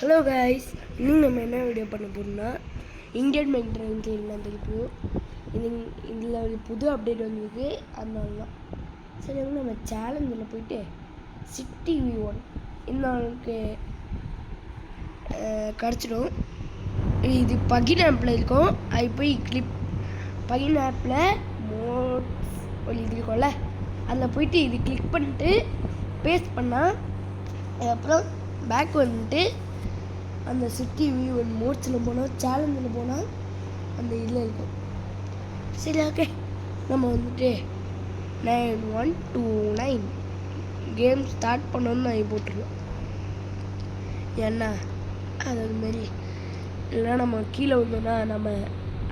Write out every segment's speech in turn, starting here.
Hello guys, இன்னும் நம்ம என்ன வீடியோ பண்ண போகிறோம்னா இந்தியன் பேங்க் ட்ரைவிங் செய்யலாம் திருப்பியும் இதில் ஒரு புது அப்டேட் வந்திருக்கு. அதனால தான் சரி வந்து நம்ம சேலஞ்சில் போயிட்டு சிட்டி V1 இந்த நாளுக்கு கிடச்சிடும். இது பகின் ஆப்பில் இருக்கும். அது போய் பகின் ஆப்பில் ஒரு இது இருக்கும்ல, அதில் போயிட்டு இது கிளிக் பண்ணிட்டு பேஸ்ட் பண்ணால் அப்புறம் பேக் வந்துட்டு அந்த சிட்டி V1 மோட்ஸில் போனால் சேலஞ்சில் போனால் அந்த இதில் இருக்கும். சரி ஓகே, நம்ம வந்துட்டு 9129 கேம் ஸ்டார்ட் பண்ணணும்னு நான் போட்டுருவோம். ஏன்னா அது மாரி இல்லைனா நம்ம கீழே வந்தோன்னா நம்ம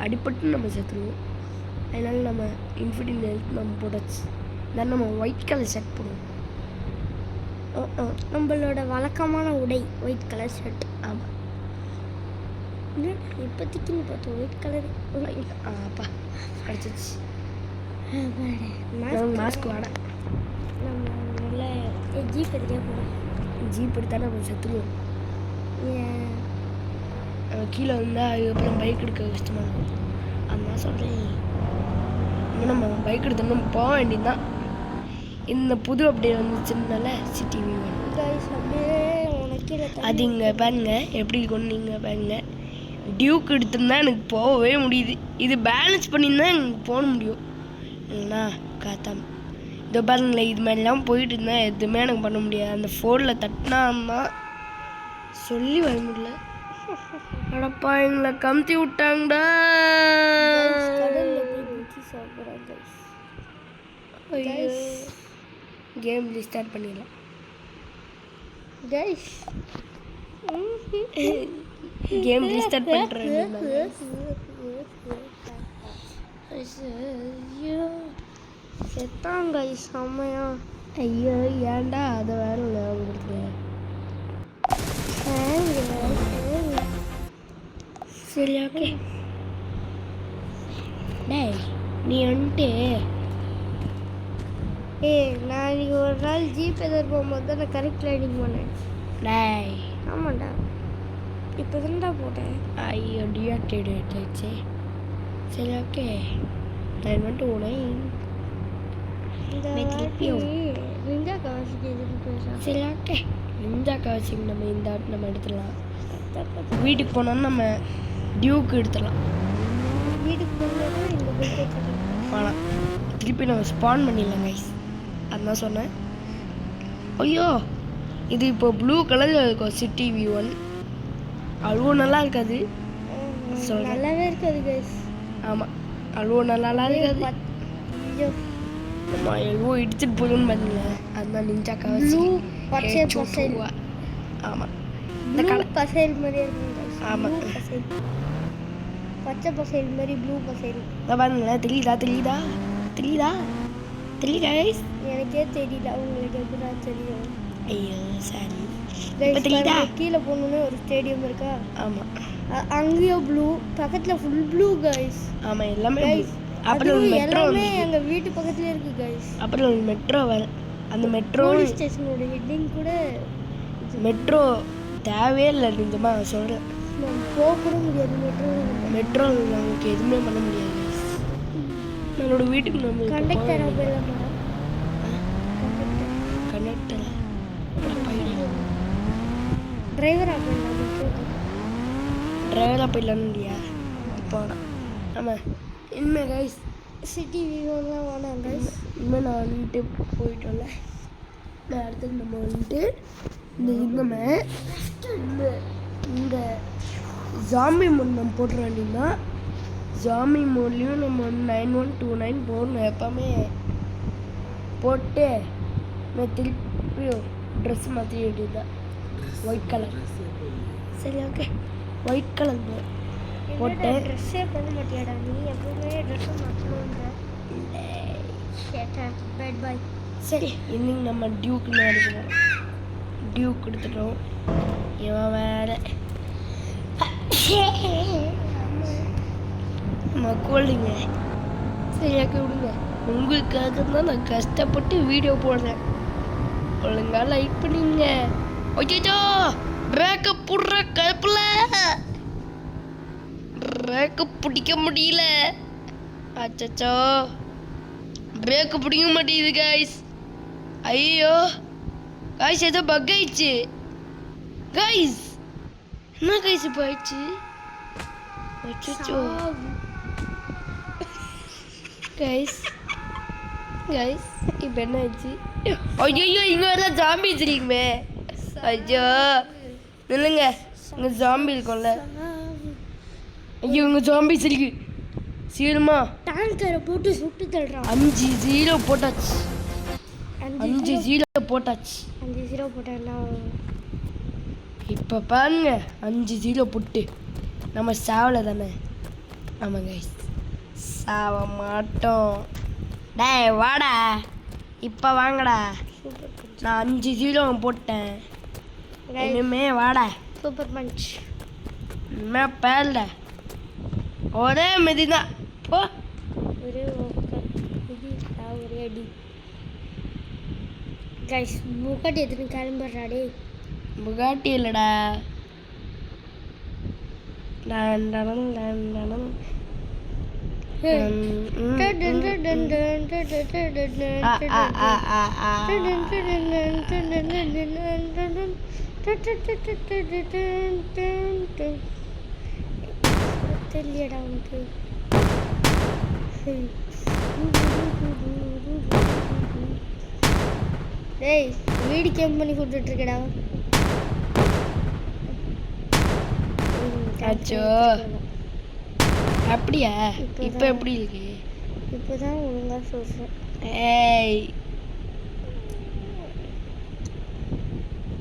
அடிப்பட்டு நம்ம செத்துருவோம். அதனால நம்ம இன்ஃபினிட்டி ஹெல்த் நம்ம போட்டாச்சு. தென் நம்ம ஒயிட் கலர் ஷர்ட் போடுவோம். நம்மளோட வழக்கமான உடை ஒயிட் கலர் ஷர்ட். ஆமாம், இப்போதைக்குன்னு பார்த்தோம் ஒயிட் கலர். அப்பா கிடச்சிச்சு. மாஸ்க் வாட நம்ம நல்ல ஜீப் எடுத்தே போகிறோம். ஜீப் எடுத்தால் நம்ம செத்துருவோம். கீழே வந்தால் அதுக்கப்புறம் பைக் எடுக்க கஷ்டமாக இருக்கும். அதனால் சொல்கிறேன், இன்னும் நம்ம பைக் எடுத்தோம்னா போக வேண்டியதுதான். இந்த புது அப்டேட் வந்துச்சுனால சிட்டி V1 அது இங்கே பாருங்க எப்படி இருக்கும்னு நீங்கள் பாருங்க. டியூக் எடுத்திருந்தா எனக்கு போகவே முடியுது. இது பேலன்ஸ் பண்ணியிருந்தா எனக்கு போக முடியும். இல்லைண்ணா காத்தாம இதோ பாருங்களேன், இது மாதிரிலாம் போயிட்டு இருந்தால் எதுவுமே எனக்கு பண்ண முடியாது. அந்த ஃபோனில் தட்டினான்னா சொல்லி வர முடியல. அடப்பா எங்களை கமுத்தி விட்டாங்கடா. கேம் ரீஸ்டார்ட் பண்ணிடலாம் கைஸ். கேம் ரீஸ்டார்ட் பண்ணுறேன். செத்தான் கைஸ் செம்மையா. ஐயோ ஏன்டா அதை வேற ஞாபகப்படுத்துற. சரி ஓகே, டேய் நீ வந்துட்டு நான் இன்னைக்கு ஒரு நாள் ஜீப் எதிர் போகும்போது தான் நான் கரெக்ட் ரைடிங் பண்ணேன். டேய் ஆமாண்டா, இப்போ தான்டா போட்டேன். ஐயோ டிஆக்டிவேட் ஆயிடுச்சு. சரி ஓகே, நான் வந்துட்டு நிஞ்சா கவசிக்கு எதுக்கு பேசுகிறேன். சரி ஓகே, நிஞ்சா கவசிக்கு நம்ம இந்த ஆட் நம்ம எடுத்துடலாம். வீட்டுக்கு போனோம்னா நம்ம டியூக்கு எடுத்துடலாம். வீட்டுக்கு போனோம்னா இந்த பைக் ஆனால் திருப்பி நம்ம ஸ்பான் பண்ணிடலாம் கைஸ். அதுதான் சொன்னேன். ஐயோ இது இப்போ ப்ளூ கலரில் இருக்கும் சிட்டி V1. அவ்வளோ நல்லா இருக்காது. நல்லாவே இருக்காது கைஸ். ஆமாம், அவ்வளோ நல்லாலாம் இருக்காது. ஐயோ நம்ம எவ்வளோ இடிச்சிட்டு போகணும்னு பார்த்தீங்களா. அதுதான் நிஞ்சா கவசி பச்சை பசைல். ஆமாம், இந்த கலர் பசைல் மாதிரியே இருக்கும் கைஸ். ஆமாம், பச்சை பசைல் மாதிரி ப்ளூ பசைல். பாருங்களேன், தெரியுதா கைஸ்? எனக்கே தெரியல, உங்களுக்கு எப்படா தெரியும்? ஐயோ சாரி. கீழே போகணுன்னு ஒரு ஸ்டேடியம் இருக்கா? ஆமாம், அங்கேயும் ப்ளூ, பக்கத்தில் ஃபுல் ப்ளூ கைஸ். ஆமாம் எல்லாமே கைஸ். அப்புறம் மெட்ரோ எங்கள் வீட்டு பக்கத்துலேயே இருக்கு கைஸ். அப்புறம் ஒரு மெட்ரோ வேறு. அந்த மெட்ரோ ஸ்டேஷனோட ஹெட்டிங் கூட மெட்ரோ தேவையே இல்லை. நிஜமாக சொல்கிறேன், போக கூட முடியாது. மெட்ரோ நமக்கு எதுவுமே பண்ண முடியாது. நம்மளோட வீட்டுக்கு நம்ம கண்டக்டராக போயிடலாமா? கண்டக்டர் டிரைவராக போயிடலாமா? டிரைவராக போயிடலான்னு இல்லையா? இப்போ ஆமாம், இனிமேல் கைஸ் சிட்டி V1 வேணாம் கைஸ். இனிமேல் நான் வந்துட்டு போயிட்டோம்ல, நான் அடுத்தது நம்ம வந்துட்டு இந்த ஜாம்பி மோட் நம்ம போட்டுற வேண்டியதுன்னா ஜாம்பி மோட்லேயும் நம்ம 9129 போடணும். எப்போவுமே போட்டு நான் திருப்பியும் ட்ரெஸ் மாற்றி வேண்டியதுதான் ஒயிட் கலர். சரி ஓகே, ஒயிட் கலர் போட்டு ட்ரெஸ்ஸே பண்ண மாட்டியாடா நீ? எப்பவுமே ட்ரெஸ்ஸை மாற்றணுன்ற பேட் பாய். சரி, இன்னைக்கு நம்ம டியூக்கு எடுக்கிறோம். டியூக் எடுத்துட்டோம். இவன் வேற கோல்டுங்க. சரியாக்க விடுங்க, உங்களுக்காக தான் நான் கஷ்டப்பட்டு வீடியோ போடுறேன். ஒழுங்கா லைக் பண்ணிங்க. ஓகேச்சோ பிரேக்க புடுற கருப்புல பிரேக்க பிடிக்க முடியல. அச்சச்சோ பிரேக்கு பிடிக்க மாட்டேங்குது கைஸ். ஐயோ கைஸ் ஏதோ பக் ஆயிடுச்சு கைஸ். என்ன கைஸ் இப்போ ஆயிடுச்சு? அச்சச்சோ கைஸ் கைஸ் இப்போ என்ன ஆயிடுச்சு? ஐயோ இங்கே வேற ஜாம்பி வச்சிருக்குமே. ஐயோ இல்லைங்க இங்கே ஜாம்பி இருக்கும்ல. ஐயோ இங்கே ஜாம்பி இருக்கு. சீக்கிரமா டேங்கரை போட்டு சுட்டு தள்ளுறான். 5-0 போட்டாச்சு. 5-0 போட்டாச்சு. 5-0 போட்டேன்னா இப்போ பாருங்க 5-0 போட்டு நம்ம சாவல தானே. ஆமாம் கைஸ் சாவ மாட்டோம். டேய் வாடா இப்போ வாங்கடா. நான் 5-0 போட்டேன். இனிமே வாடா. Super punch. இனிமே பேர்ல ஒரே மிதி தான் போ. ஒரே ஒரே அடி கைஸ். முக்காட்டி எத்தனை கிளம்பிடுறாடே. புகாட்டி இல்லைடா. டன் தெரியலடா உனக்கு. டேய் வீடு கேம் பண்ணி கொடுத்துட்டு இருக்கடா. அச்சோ அப்படியா? இப்போ எப்படி இருக்கு? இப்போதான் ஒழுங்கா சொல்றேன். ஏய்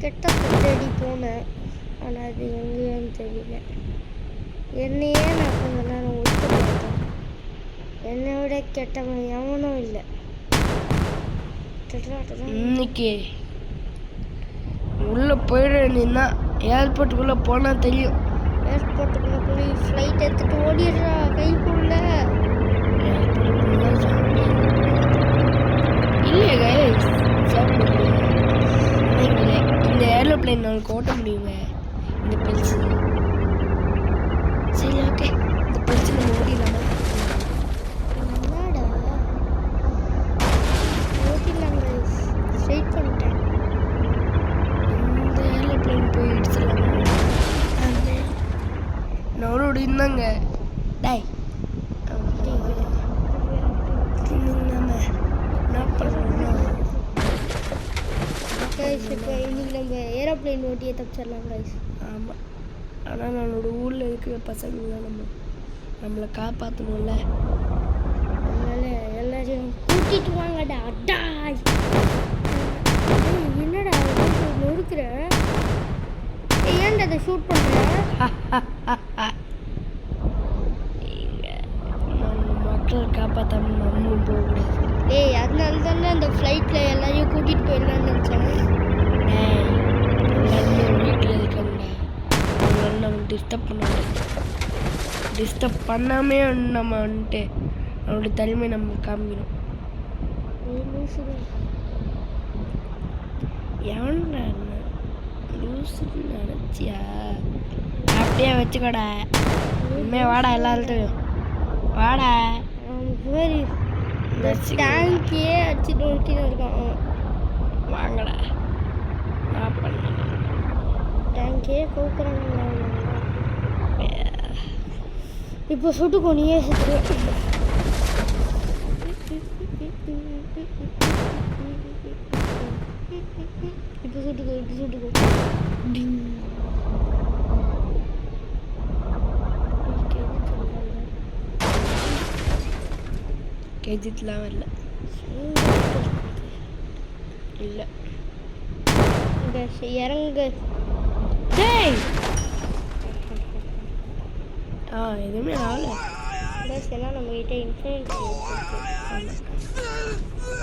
கெட்ட தேடி போனேன் ஆனால் அது எங்கேயான்னு தெரியல. என்னையே நான் கொஞ்ச நேரம் ஒத்து பார்த்தேன். என்னை விட கெட்டவன் எவனும் இல்லை. இன்னைக்கு உள்ள போயிட வேண்டியதுதான். ஏர்போர்ட்டுக்குள்ள போனா தெரியும். ஏர்போர்ட்டுக்குள்ள போய் ஃப்ளைட் எடுத்துட்டு ஓடிடுறா கைக்குள்ள. இல்லையா கைஸ் இந்த ஏரோப்ளைன் நாளைக்கு ஓட்ட முடியுங்க. இந்த பெருசு சரி ஓகே. இந்த பெருசு நம்ம ஓடிடலாமா? ஓட்டிடலாம் கைஸ். ஸ்ட்ரைட் பண்ணிட்டேன். இந்த ஏரோப்ளைன் போய் இடிச்சிடலாமா? நவரோடு இருந்தாங்க. டாய் நம்ம என்ன பண்ணுறோம் கைஸ். இப்போ இன்னைக்கு நம்ம ஏரோப்ளைன் ஓட்டியே தப்பிச்சிடலாம் கைஸ். ஆமாம் ஆனால் நம்மளோட ஊரில் இருக்கிற பசங்களாம் நம்மளை காப்பாற்றணும்ல. அதனால எல்லாரையும் கூட்டிட்டு வாங்கடா. அடாய் என்னடா நொறுக்குற? ஏன்டா அதை ஷூட் பண்ணுற? மக்களை காப்பாற்றாம நம்மளும் போகக்கூடாது. ஏய் அதனால தானே அந்த ஃப்ளைட்டில் எல்லாரையும் கூட்டிகிட்டு போயிடலான்னு நினச்சேன். எல்லாருமே வீட்டில் இருக்காங்கடா. அவங்களால நம்ம டிஸ்டர்ப் பண்ணாமே நம்ம வந்துட்டு அவனோட தனிமை நம்ம காமிக்கணும். எவன்டா லூசுன்னு நினச்சியா? அப்படியே வச்சுக்கோடா. இனிமே வாடா எல்லார்ட்டையும் வாடா. டேங்கே அடிச்சு நோக்கின்னு இருக்கான். வாங்கடா நான் பண்ண டேங்கே கூப்பிட்றாங்க. இப்போ சுட்டுக்கோ நீயே சுட்டு. இப்போ சுட்டுக்கோ. கேஜிட்லாம் வரல. இல்லை இறங்கு. டேய் எதுவுமே ஆகல. பஸ் எல்லாம் நம்மகிட்ட இன்ஃபினிட்டி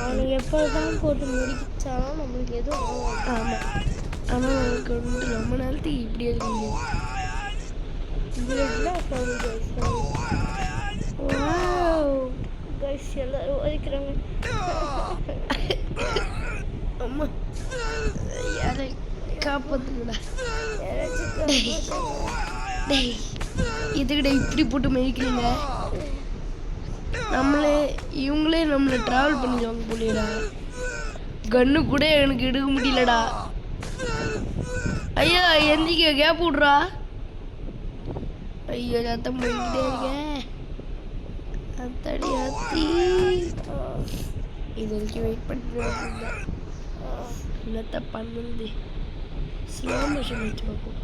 அவனுக்கு எப்போதான் போட்டு முடிச்சாலும் நம்மளுக்கு எதுவும் ஆகும். ஆமாம் ஆனால் அவனுக்கு வந்துட்டு ரொம்ப நேரத்துக்கு இப்படி இருக்க முடியாது. கைஸ் எல்லாரும் ஒதுக்குறாங்க. அம்மா யாரை காப்பாத்துங்கடா. யாராச்சும் டேய் டேய் இதுக்கிட்ட இப்படி போட்டு மேய்க்கிறீங்க. இவங்களே நம்மளை ட்ராவல் பண்ணிடுவாங்க போலியடா. கன்னு கூட எனக்கு எடுக்க முடியலடா. ஐயா எந்திக்க கேப் விட்றா. ஐயோ ரத்தம் போய்கிட்டே இருக்கேன். அத்தடி அத்தி இது வரைக்கும் வெயிட் பண்ணிட்டு என்னத்த பண்ணுது. ஸ்லோ மோஷன் வச்சு பார்ப்போம்.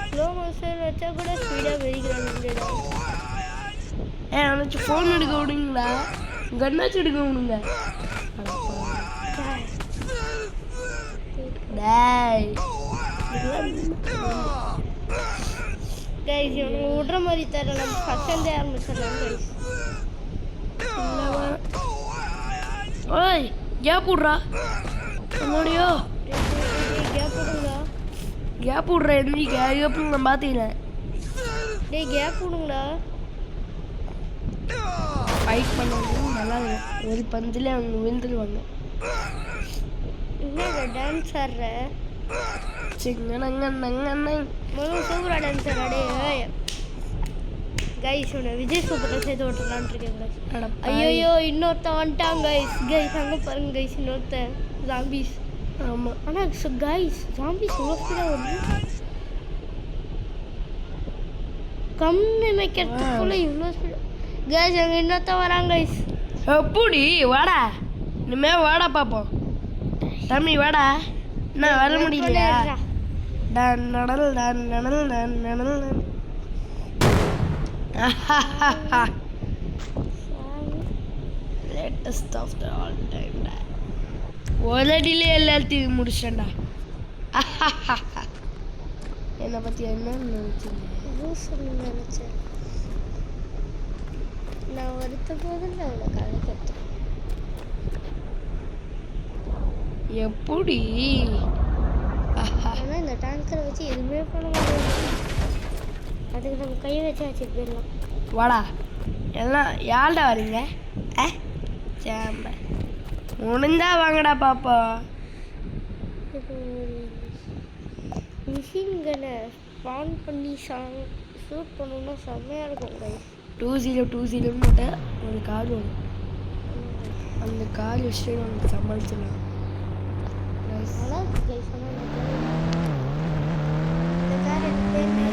ஸ்லோ மோஷன் வச்சா கூட ஸ்பீடாக வெடிக்கிறாங்க. அவனாச்சும் ஃபோன் எடுக்க விடுங்களா, கன்னாச்சும் எடுக்க விடுங்க. டேய் கைஸ் இவனுக்கு விடுற மாதிரி தர நம்ம ஃபஸ்ட் ஆரம்பிச்சிடலாம் கைஸ். ஓய் கேப் விட்றா. என்னோடையோ கேப் விடுங்களா. கேப் விட்ற எந்திரிக்க. அதுக்கப்புறம் நான் பார்த்துக்கிறேன். டேய் கேப் விடுங்களா. ஃபைட் பண்ணணும் நல்லா இருக்கும். ஒரு பந்தில் அவங்க விழுந்துருவாங்க. என்ன டான்ஸ் ஆடுற முதல்ல சூப்பரா டான்ஸ் ஆடே. கைஸ் உன்னை விஜய் சூப்பராக சேர்த்து ஓட்டலான்னு இருக்கேன். ஐயோ இன்னொருத்தன் வந்துட்டான் கைஸ். கைஸ் அங்கே பாருங்க கைஸ் இன்னொருத்தன் ஜாம்பிஸ். ஆமாம் ஆனால் கைஸ் ஜாம்பிஸ் இவ்வளோ ஸ்பீடாக வருது. கம்மி வைக்கிறதுக்குள்ள இவ்வளோ ஸ்பீடாக. கைஸ் அங்கே இன்னொருத்தன் வராங்க கைஸ். எப்படி வாடா, இனிமே வாடா பார்ப்போம். தம்பி வாடா. என்ன வர முடியலையா? Don Nadal Don Nadal Don Nadal Don. Latest of the all time. ஒரு அடியிலே எல்லாத்தையும் முடிச்சேன்டா. என்னை பற்றி என்ன நினச்சேன். நான் வருத்த போது நான் கதை கற்றுக்கேன். எப்படி? ஆனால் இந்த டேங்கரை வச்சு எதுவுமே பண்ண முடியாது. அதுக்கு நம்ம கையை வச்சு வச்சுட்டு போயிடலாம். வாடா எல்லாம் யாழ்டா வரீங்க? சேம்ப முடிந்தா வாங்கடா பாப்பா. மிஷின் கனை ஸ்பான் பண்ணி ஷூட் பண்ணணும்னா செம்மையாக இருக்கும் கைஸ். 2020 மட்டும் ஒரு கார் வரும். அந்த கார் வச்சுட்டு நம்ம சமாளிச்சிடலாம். நல்லா இருக்கு கைஸ். இந்த கார் என்ன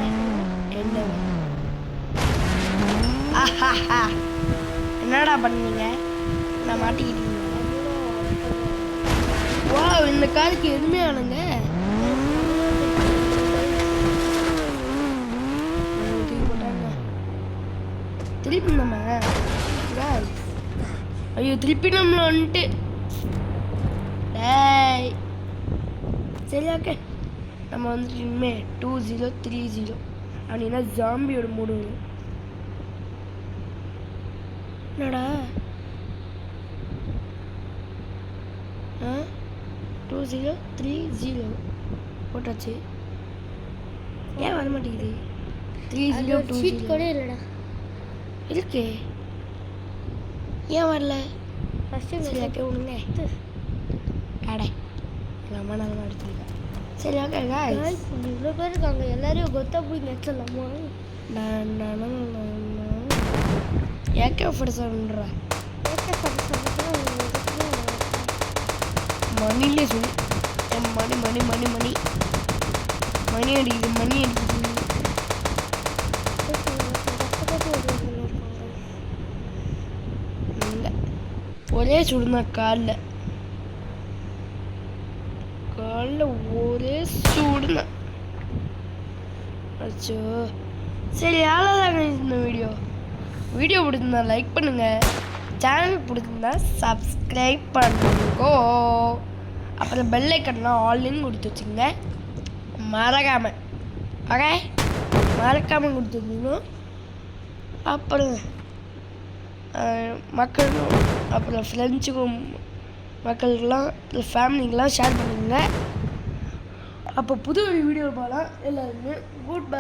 என்னடா பண்ணீங்க? நான் மாட்டிக்கிட்டீங்க. வா இந்த காருக்கு எதுவுமே ஆனுங்க. திருப்பி நம்ம ஐயோ திருப்பி நம்மள வந்துட்டு. டேய் சரி ஓகே. நம்ம வந்துட்டு இனிமேல் 2030 அப்படின்னா ஜாம்பியோட மூடு வரும். என்னடா 2030 போட்டாச்சு. ஏன் வர மாட்டேங்குது? 3020 கூட இல்லைடா இருக்கே. ஏன் வரல? ஃபஸ்ட்டு சரி ஓகே விடுங்க. ஆடே எங்கள் அம்மா நல்லா எடுத்துருக்கேன். சரி ஓகே காய்ஸ் இவ்வளோ பேர் இருக்காங்க. எல்லாரையும் கொத்தா போய் நெச்சலாமா? ஏக்கே ஃபர்ஸ்ட்ன்றா மணிலே சொல்லி மணி மணி மணி மணி மணி அடிக்குது மணி அடிக்குது. ஒரே சுடுனா காலில் ஒரே சூடுனா. அச்சோ சரி அவ்வளோதாங்க இந்த வீடியோ பிடிச்சிருந்தா லைக் பண்ணுங்கள். சேனல் பிடிச்சிருந்தா சப்ஸ்கிரைப் பண்ணுங்கோ. அப்புறம் பெல் ஐக்கன்லாம் ஆன்லைன் கொடுத்து வச்சுங்க. மறக்காமல் ஓகே மறக்காமல் கொடுத்து வச்சுக்கணும். அப்புறம் மக்களும் அப்புறம் ஃப்ரெண்ட்ஸுக்கும் மக்களுக்கெல்லாம் ஃபேமிலிக்கெலாம் ஷேர் பண்ணுங்க. அப்போ புது வீடியோ பார்க்கலாம். எல்லாருமே குட் பை.